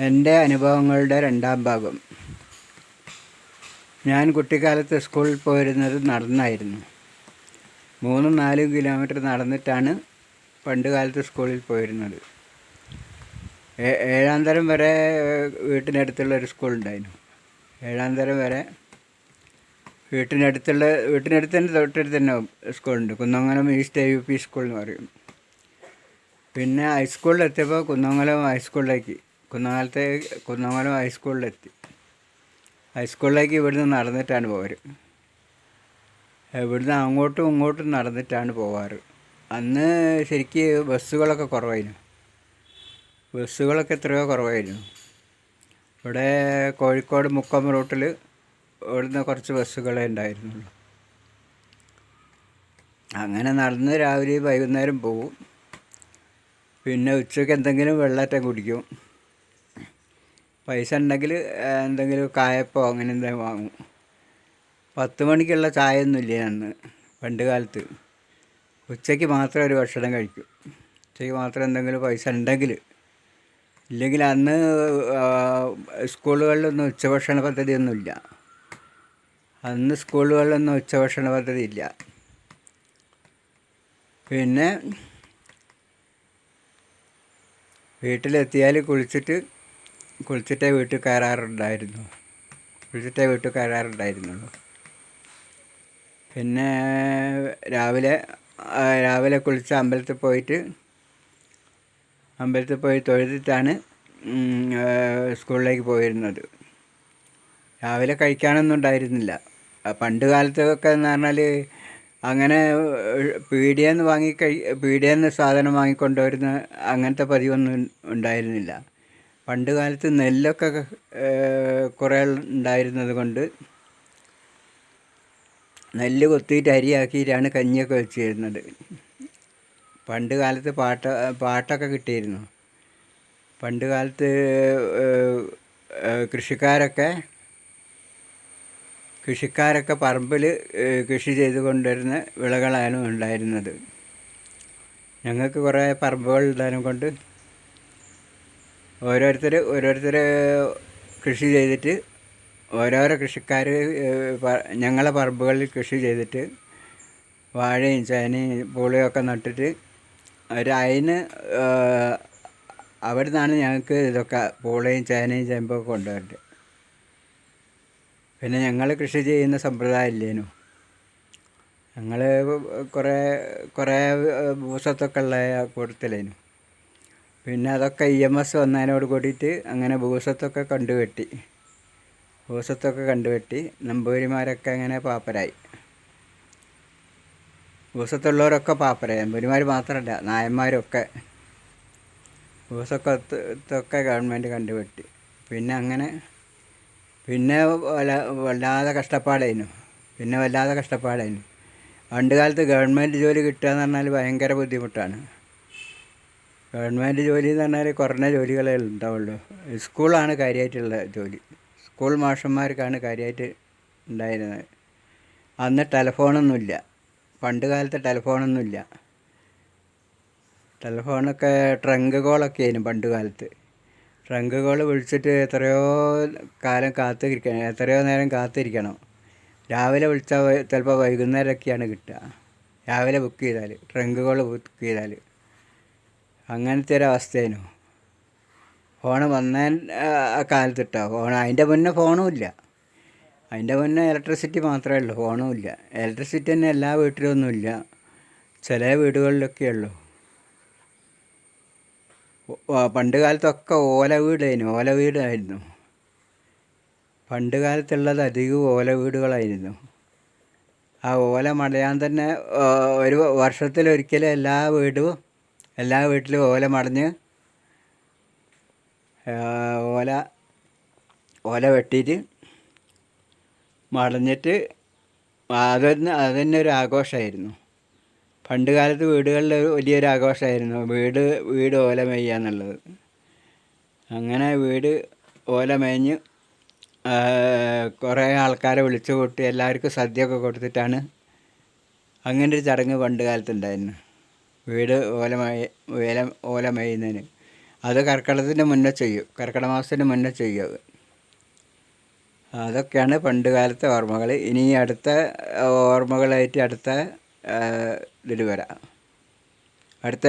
എൻ്റെ അനുഭവങ്ങളുടെ രണ്ടാം ഭാഗം. ഞാൻ കുട്ടിക്കാലത്ത് സ്കൂളിൽ പോയിരുന്നത് നടന്നായിരുന്നു. 3-4 കിലോമീറ്റർ നടന്നിട്ടാണ് പണ്ട് കാലത്ത് സ്കൂളിൽ പോയിരുന്നത്. 7ാം തരം വരെ വീട്ടിനടുത്തുള്ളൊരു സ്കൂളുണ്ടായിരുന്നു. 7ാം തരം വരെ വീട്ടിനടുത്ത് തന്നെ തൊട്ടടുത്ത് തന്നെ സ്കൂളുണ്ട്. കുന്നമംഗലം ഈസ്റ്റ് UP സ്കൂൾ എന്ന് പറയും. പിന്നെ ഹൈസ്കൂളിലെത്തിയപ്പോൾ കുന്നമംഗലം ഹൈസ്കൂളിലേക്ക് കുന്നമംഗലം ഹൈസ്കൂളിലെത്തി. ഹൈസ്കൂളിലേക്ക് ഇവിടുന്ന് നടന്നിട്ടാണ് പോര്. ഇവിടുന്ന് അങ്ങോട്ടും ഇങ്ങോട്ടും നടന്നിട്ടാണ് പോവാറ്. അന്ന് ശരിക്ക് ബസ്സുകളൊക്കെ കുറവായിരുന്നു. എത്രയോ കുറവായിരുന്നു. ഇവിടെ കോഴിക്കോട് മുക്കം റൂട്ടിൽ ഇവിടുന്ന് കുറച്ച് ബസ്സുകളേ ഉണ്ടായിരുന്നുള്ളൂ. അങ്ങനെ നടന്ന് രാവിലെ വൈകുന്നേരം പോകും. പിന്നെ ഉച്ചയ്ക്ക് എന്തെങ്കിലും വെള്ളമറ്റം കുടിക്കും. പൈസ ഉണ്ടെങ്കിൽ എന്തെങ്കിലും കായപ്പോ അങ്ങനെ എന്തെങ്കിലും വാങ്ങും. 10 മണിക്കുള്ള ചായ ഒന്നുമില്ല അന്ന്. പണ്ട് കാലത്ത് ഉച്ചയ്ക്ക് മാത്രം ഒരു ഭക്ഷണം കഴിക്കും. ഉച്ചയ്ക്ക് മാത്രം എന്തെങ്കിലും പൈസ ഉണ്ടെങ്കിൽ. ഇല്ലെങ്കിൽ അന്ന് സ്കൂളുകളിലൊന്നും ഉച്ചഭക്ഷണ പദ്ധതിയൊന്നുമില്ല. അന്ന് സ്കൂളുകളിലൊന്നും ഉച്ചഭക്ഷണ പദ്ധതി ഇല്ല. പിന്നെ വീട്ടിലെത്തിയാൽ കുളിച്ചിട്ടേ വീട്ടിൽ കയറാറുണ്ടായിരുന്നുള്ളൂ. പിന്നെ രാവിലെ കുളിച്ച് അമ്പലത്തിൽ പോയി തൊഴുതിട്ടാണ് സ്കൂളിലേക്ക് പോയിരുന്നത്. രാവിലെ കഴിക്കാനൊന്നും ഉണ്ടായിരുന്നില്ല. പണ്ട് കാലത്തൊക്കെ എന്ന് പറഞ്ഞാൽ അങ്ങനെ പീടികയിൽ സാധനം വാങ്ങിക്കൊണ്ടുവരുന്ന അങ്ങനത്തെ പതിവൊന്നും ഉണ്ടായിരുന്നില്ല. പണ്ട് കാലത്ത് നെല്ലൊക്കെ കുറേ ഉണ്ടായിരുന്നത് കൊണ്ട് നെല്ല് കൊത്തിയിട്ട് അരിയാക്കിയിട്ടാണ് കഞ്ഞിയൊക്കെ വെച്ച് തരുന്നത്. പണ്ട് കാലത്ത് പാട്ടൊക്കെ കിട്ടിയിരുന്നു. പണ്ട് കാലത്ത് കൃഷിക്കാരൊക്കെ പറമ്പിൽ കൃഷി ചെയ്ത് കൊണ്ടുവരുന്ന വിളകളാണ് ഉണ്ടായിരുന്നത്. ഞങ്ങൾക്ക് കുറേ പറമ്പുകൾ ഉണ്ടായതിനെ കൊണ്ട് ഓരോരുത്തർ കൃഷി ചെയ്തിട്ട് ഓരോരോ കൃഷിക്കാർ ഞങ്ങളെ പറമ്പുകളിൽ കൃഷി ചെയ്തിട്ട് വാഴയും ചേനയും പൂളയൊക്കെ നട്ടിട്ട് അതിന് അവിടെ നിന്നാണ് ഞങ്ങൾക്ക് ഇതൊക്കെ പൂളയും ചേനയും ചേമ്പൊക്കെ കൊണ്ടുവരേണ്ടത്. പിന്നെ ഞങ്ങൾ കൃഷി ചെയ്യുന്ന സമ്പ്രദായം ഇല്ലേനു. ഞങ്ങൾ കുറേ ഭൂസ്വത്തൊക്കെ ഉള്ള കൂട്ടത്തിലേനു. പിന്നെ അതൊക്കെ EMS വന്നതിനോട് കൂടിയിട്ട് അങ്ങനെ ഭൂസ്വത്തൊക്കെ കണ്ടുകെട്ടി നമ്പൂതിരിമാരൊക്കെ അങ്ങനെ പാപ്പരായി. ഭൂസ്വത്തുള്ളവരൊക്കെ പാപ്പരായി. നമ്പൂതിരിമാർ മാത്രമല്ല, നായന്മാരൊക്കെ ഭൂസ്വത്തൊക്കെ ഗവൺമെൻറ് കണ്ടുകെട്ടി. പിന്നെ വല്ലാതെ കഷ്ടപ്പാടായിരുന്നു. പണ്ട് കാലത്ത് ഗവൺമെൻറ് ജോലി കിട്ടുക എന്ന് പറഞ്ഞാൽ ഭയങ്കര ബുദ്ധിമുട്ടാണ്. ഗവൺമെൻറ് ജോലി എന്ന് പറഞ്ഞാൽ കുറഞ്ഞ ജോലികളേ ഉണ്ടാവുള്ളൂ. സ്കൂളാണ് കാര്യമായിട്ടുള്ള ജോലി. സ്കൂൾ മാഷന്മാർക്കാണ് കാര്യമായിട്ട് ഉണ്ടായിരുന്നത്. അന്ന് ടെലഫോണൊന്നുമില്ല. പണ്ട് കാലത്ത് ടെലഫോണൊന്നുമില്ല. ടെലഫോണൊക്കെ ട്രങ്ക് കോളൊക്കെ ആയിരുന്നു പണ്ട് കാലത്ത്. ട്രങ്ക് കോൾ വിളിച്ചിട്ട് എത്രയോ നേരം കാത്തിരിക്കണം. രാവിലെ വിളിച്ചാൽ ചിലപ്പോൾ വൈകുന്നേരമൊക്കെയാണ് കിട്ടുക. രാവിലെ ട്രങ്ക് കോൾ ബുക്ക് ചെയ്താൽ അങ്ങനത്തെ ഒരവസ്ഥയായിരുന്നു. ഫോണ് വന്ന കാലത്ത് അതിൻ്റെ മുന്നേ ഫോണും ഇല്ല. അതിൻ്റെ മുന്നേ ഇലക്ട്രിസിറ്റി മാത്രമേ ഉള്ളൂ, ഫോണും ഇല്ല. ഇലക്ട്രിസിറ്റി തന്നെ എല്ലാ വീട്ടിലൊന്നുമില്ല, ചില വീടുകളിലൊക്കെ ഉള്ളൂ. പണ്ട് കാലത്തൊക്കെ ഓല വീടായിരുന്നു. പണ്ട് കാലത്തുള്ളത് അധികവും ഓല വീടുകളായിരുന്നു. ആ ഓല മടയാൻ തന്നെ ഒരു വർഷത്തിലൊരിക്കലും എല്ലാ വീട്ടിലും ഓല മടഞ്ഞ് ഓല വെട്ടിയിട്ട് മടഞ്ഞിട്ട് അതന്നെ ഒരു ആഘോഷമായിരുന്നു. പണ്ട് കാലത്ത് വീടുകളിൽ വലിയൊരു ആഘോഷമായിരുന്നു വീട് ഓല മേയുക എന്നുള്ളത്. അങ്ങനെ വീട് ഓല മേഞ്ഞ് കുറേ ആൾക്കാരെ വിളിച്ചു കൂട്ടി എല്ലാവർക്കും സദ്യയൊക്കെ കൊടുത്തിട്ടാണ് അങ്ങനെ ഒരു ചടങ്ങ് പണ്ട് കാലത്തുണ്ടായിരുന്നു. വീട് ഓല മേയുന്നതിന്. അത് കർക്കിടകത്തിൻ്റെ മുന്നേ ചെയ്യും, കർക്കിടക മാസത്തിന് മുന്നേ ചെയ്യും അത്. അതൊക്കെയാണ് പണ്ട് കാലത്തെ ഓർമ്മകൾ. ഇനി അടുത്ത ഓർമ്മകളായിട്ട് അടുത്ത ഇതിൽ വരാം, അടുത്ത